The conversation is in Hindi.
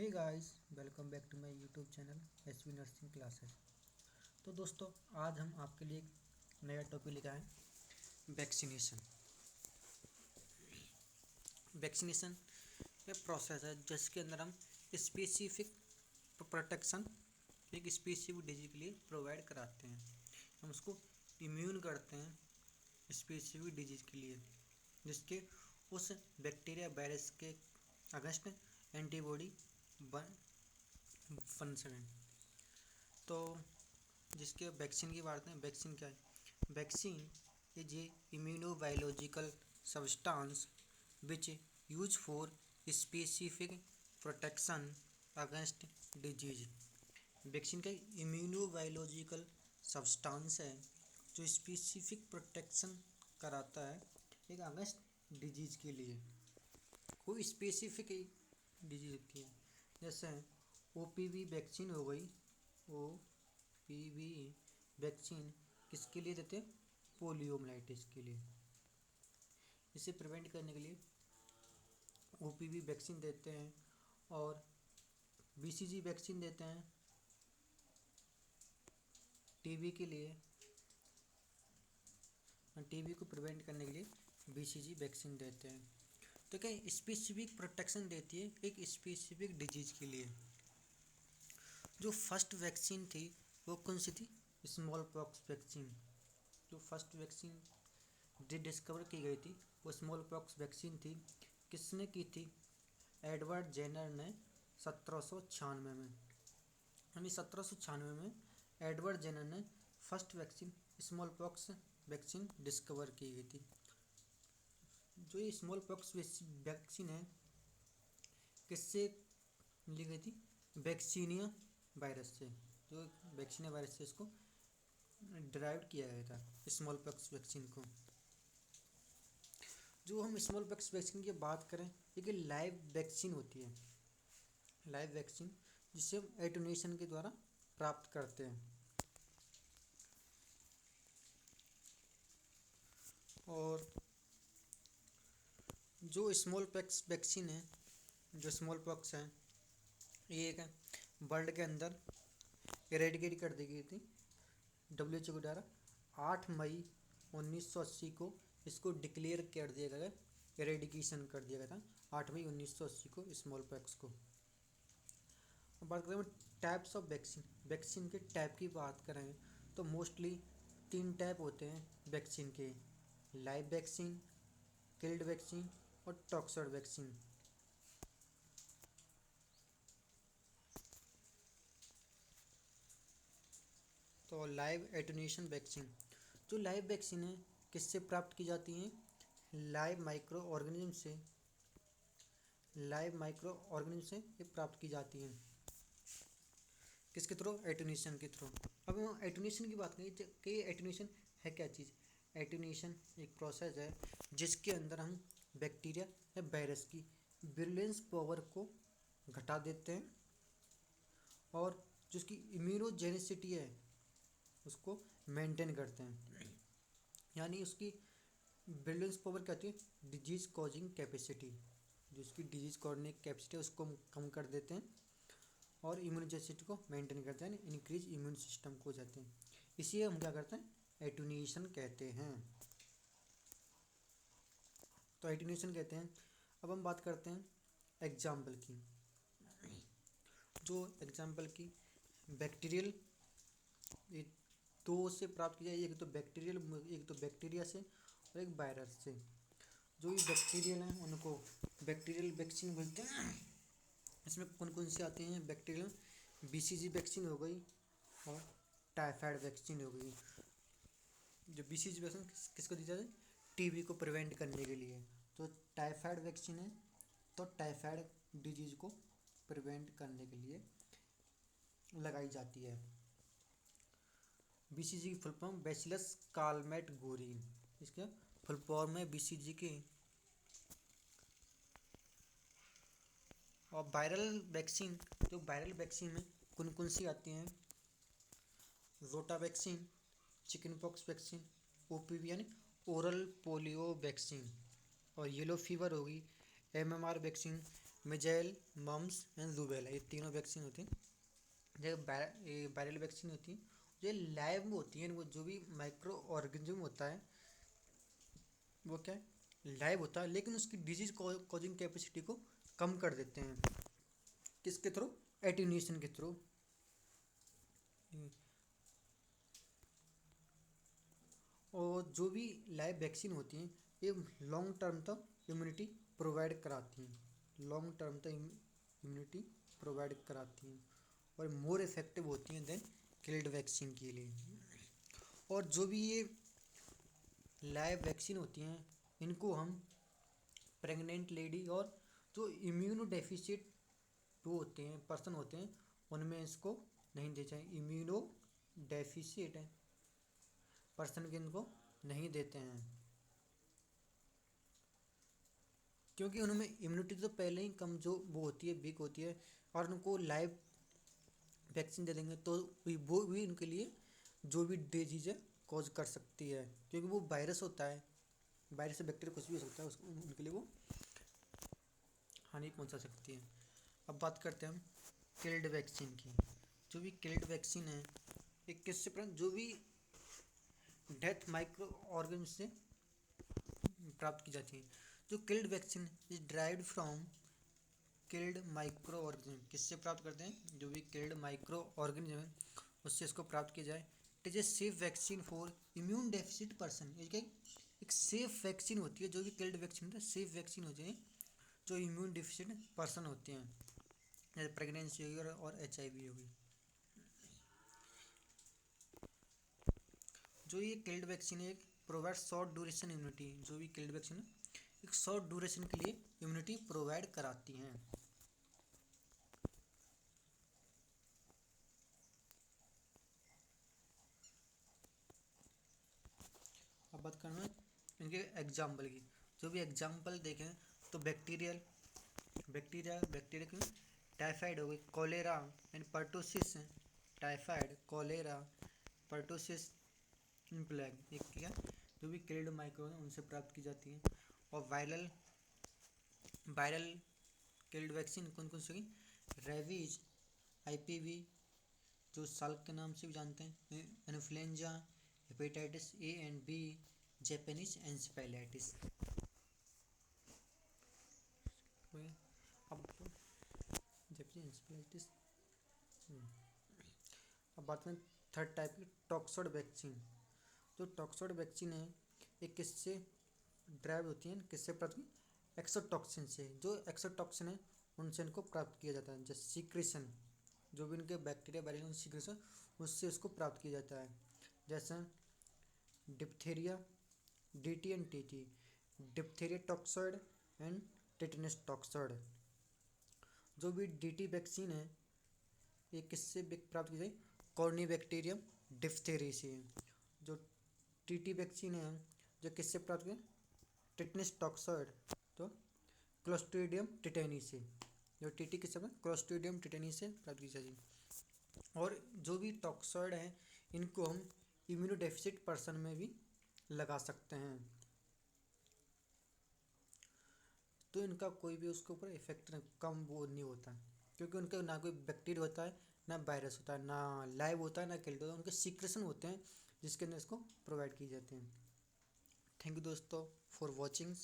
Hey guys, welcome back to my YouTube channel S V nursing classes. तो दोस्तों, आज हम आपके लिए एक नया टॉपिक लेकर आए, वैक्सीनेशन। वैक्सीनेशन एक प्रोसेस है जिसके अंदर हम स्पेसिफिक प्रोटेक्शन एक स्पेसिफिक डिजीज के लिए प्रोवाइड कराते हैं। हम उसको इम्यून करते हैं स्पेसिफिक डिजीज के लिए, जिसके उस बैक्टीरिया वायरस के अगेंस्ट एंटीबॉडी बन सकें। तो जिसके वैक्सीन की बात है, वैक्सीन क्या है? Vaccine is a immunobiological substance which use for specific protection against disease. Vaccine का इम्यूनोबायोलॉजिकल सब्सटेंस है जो स्पेसिफिक प्रोटेक्शन कराता है एक अगेंस्ट डिजीज के लिए। कोई स्पेसिफिक डिजीज होती है, जैसे ओपीवी वैक्सीन हो गई। ओपीवी वैक्सीन किसके लिए देते हैं? पोलियोमाइलिटिस के लिए। इसे प्रिवेंट करने के लिए ओपीवी वैक्सीन देते हैं और बीसीजी वैक्सीन देते हैं टीबी के लिए। टीबी को प्रिवेंट करने के लिए बीसीजी वैक्सीन देते हैं। तो क्या स्पेसिफिक प्रोटेक्शन देती है एक स्पेसिफिक डिजीज के लिए। जो फर्स्ट वैक्सीन थी वो कौन सी थी? Small pox vaccine. जो फर्स्ट वैक्सीन डिस्कवर की गई थी वो स्मॉल पॉक्स वैक्सीन थी। किसने की थी? एडवर्ड जेनर ने 1796 में। यानी 1796 में एडवर्ड जेनर ने first vaccine small pox vaccine discover की गई थी। जो ये स्मॉल पॉक्स वैक्सीन है किससे ली गई थी? वैक्सीनिया वायरस से। जो वैक्सीनिया वायरस से इसको डिराइव किया गया था स्मॉल पॉक्स वैक्सीन को। जो हम स्मॉल पॉक्स वैक्सीन की बात करें, एक लाइव वैक्सीन होती है। लाइव वैक्सीन जिसे हम एटेन्यूएशन के द्वारा प्राप्त करते हैं। और जो स्मॉल पॉक्स वैक्सीन है, जो स्मॉल पॉक्स है, ये एक वर्ल्ड के अंदर इरेडिकेट कर दी गई थी WHO के द्वारा। 8 मई 1980 को इसको डिक्लेयर कर दिया गया, इरेडिकेशन कर दिया गया था 8 मई 1980 को स्मॉल पॉक्स को। अब बात करें टाइप्स ऑफ वैक्सीन। वैक्सीन के टाइप की बात करें तो मोस्टली 3 टाइप होते हैं वैक्सीन के: लाइव वैक्सीन, किल्ड वैक्सीन और टॉक्सर वैक्सीन। तो लाइव एटेन्यूएशन वैक्सीन, जो लाइव वैक्सीन है किससे प्राप्त की जाती हैं? लाइव माइक्रो ऑर्गेनिज्म से। लाइव माइक्रो ऑर्गेनिज्म से ये प्राप्त की जाती हैं। किसके थ्रू? एटेन्यूएशन के थ्रू। अब हम एटेन्यूएशन की बात करें कि एटेन्यूएशन है क्या चीज़? एटेन्यूएशन एक प्रोसेस है जिसके अंदर हम बैक्टीरिया या वायरस की विरुलेंस पावर को घटा देते हैं और जिसकी इम्यूनोजेनिसिटी है उसको मेंटेन करते हैं। यानी उसकी विरुलेंस पावर क्या होती है? Disease causing capacity. जो उसकी डिजीज कॉजिंग कैपेसिटी है उसको हम कम कर देते हैं और इम्यूनोजेनिसिटी को मेंटेन करते हैं, इंक्रीज इम्यून सिस्टम को जाते हैं। इसीलिए हम क्या करते हैं? एटेन्यूएशन कहते हैं। तो एटेन्यूएशन कहते हैं। अब हम बात करते हैं एग्जाम्पल की। जो एग्जाम्पल की बैक्टीरियल, दो से प्राप्त की जाए, एक तो बैक्टीरिया से और एक वायरस से। जो ये बैक्टीरियल हैं उनको बैक्टीरियल वैक्सीन बोलते हैं। इसमें कौन कौन सी आती हैं? बैक्टीरियल बीसीजी वैक्सीन हो गई और टाइफाइड वैक्सीन हो गई। जो बीसीजी वैक्सीन किसको दी जाती है? टीबी को प्रिवेंट करने के लिए। तो टाइफाइड वैक्सीन है तो टाइफाइड डिजीज को प्रिवेंट करने के लिए लगाई जाती है। बीसीजी की फुल फॉर्म बैसिलस कालमेट-गोरिन। इसके फुल फॉर्म है बीसीजी की। और वायरल वैक्सीन, तो वायरल वैक्सीन में कौन कौन सी आती हैं? Rota vaccine, chicken pox vaccine, OPV यानी ओरल पोलियो वैक्सीन, और येलो फीवर होगी, MMR vaccine, measles, mumps and rubella, ये तीनों वैक्सीन होती हैं। जो वायरल वैक्सीन होती हैं जो लाइव में होती हैं, वो जो भी माइक्रो ऑर्गेनिज्म होता है वो क्या है, लाइव होता है, लेकिन उसकी डिजीज कॉजिंग कैपेसिटी को कम कर देते हैं। किसके थ्रू? एटीन्यूएशन के थ्रू। और जो भी लाइव वैक्सीन होती हैं ये लॉन्ग टर्म तक इम्यूनिटी प्रोवाइड कराती हैं, लॉन्ग टर्म तक इम्यूनिटी प्रोवाइड कराती हैं और मोर इफेक्टिव होती हैं देन किल्ड वैक्सीन के लिए। और जो भी ये लाइव वैक्सीन होती हैं इनको हम प्रेग्नेंट लेडी और जो इम्यूनो डेफिशिएंट वो होते हैं, पर्सन होते हैं, उनमें इसको नहीं दे चाहिए। इम्यूनो डेफिशिएंट है पर्सन के इनको नहीं देते हैं, क्योंकि उनमें इम्यूनिटी तो पहले ही कम जो वो होती है, वीक होती है, और उनको लाइव वैक्सीन दे देंगे तो वो भी उनके लिए जो भी डिजीज है कॉज कर सकती है, क्योंकि वो वायरस होता है, वायरस से बैक्टीरिया कुछ भी हो सकता है, उसको उनके लिए वो हानि पहुंचा सकती है। अब बात करते हैं हम किल्ड वैक्सीन की। जो भी किल्ड वैक्सीन है एक किससे जो भी डेथ माइक्रो ऑर्गेनिज्म से प्राप्त की जाती है। जो killed vaccine is derived from killed micro organism, किससे प्राप्त करते हैं? जो भी किल्ड माइक्रो ऑर्गेनिज्म है उससे इसको प्राप्त किया जाए। It is a safe vaccine for immune deficit person, ये क्या एक सेफ वैक्सीन होती है। जो भी किल्ड वैक्सीन होती है सेफ वैक्सीन होती है जो इम्यून डिफिशिएंट पर्सन होते हैं, जैसे प्रेगनेंसी होगी और HIV होगी। जो ये किल्ड वैक्सीन है एक प्रोवाइड शॉर्ट ड्यूरेशन इम्यूनिटी, जो भी किल्ड वैक्सीन है एक शॉर्ट ड्यूरेशन के लिए इम्यूनिटी प्रोवाइड कराती हैं। अब बात करना है इनके एग्जाम्पल की। जो भी एग्जाम्पल देखें तो बैक्टीरिया की टाइफाइड हो गई, cholera and pertussis, typhoid, cholera, pertussis, plague, ये क्या जो भी किल्ड माइक्रो है उनसे प्राप्त की जाती है। और वायरल किल्ड वैक्सीन कौन कौन सी? रेबीज, IPV जो साल्क के नाम से भी जानते हैं, influenza, hepatitis A and B, Japanese encephalitis. अब जापानीज एन्सेफेलाइटिस। अब बात करें थर्ड टाइप की, टॉक्सोड वैक्सीन। जो टॉक्सोड वैक्सीन है ये किससे ड्राइव होती है, किससे प्राप्त की? एक्सोटॉक्सिन से। जो एक्सोटॉक्सिन है उनसे इनको प्राप्त किया जाता है, जैसे सीक्रेशन, जो भी इनके बैक्टीरिया वायरल सीक्रेशन उससे इसको प्राप्त किया जाता है। जैसे diphtheria, DT and TT, diphtheria toxoid and tetanus toxoid. जो भी DT वैक्सीन है ये किससे प्राप्त की जाए? कॉर्नीबैक्टीरियम डिप्थेरी से। जो TT वैक्सीन है जो किससे प्राप्त की? टिटनेस टॉक्सोइड तो क्लोस्ट्रीडियम टिटेनी से। जो TT किससे क्लोस्ट्रीडियम टिटेनी से प्राप्त की जाएगी। और जो भी टॉक्सोइड हैं इनको हम इम्यूनोडेफिसिट पर्सन में भी लगा सकते हैं, तो इनका कोई भी उसके ऊपर इफेक्ट कम वो नहीं होता, क्योंकि उनका ना कोई बैक्टीरिया होता है, ना वायरस होता है, ना लाइव होता है, ना किल्ड होता है, उनके सीक्रेशन होते हैं जिसके अंदर इसको प्रोवाइड किए जाते हैं। थैंक यू दोस्तों फॉर वॉचिंग।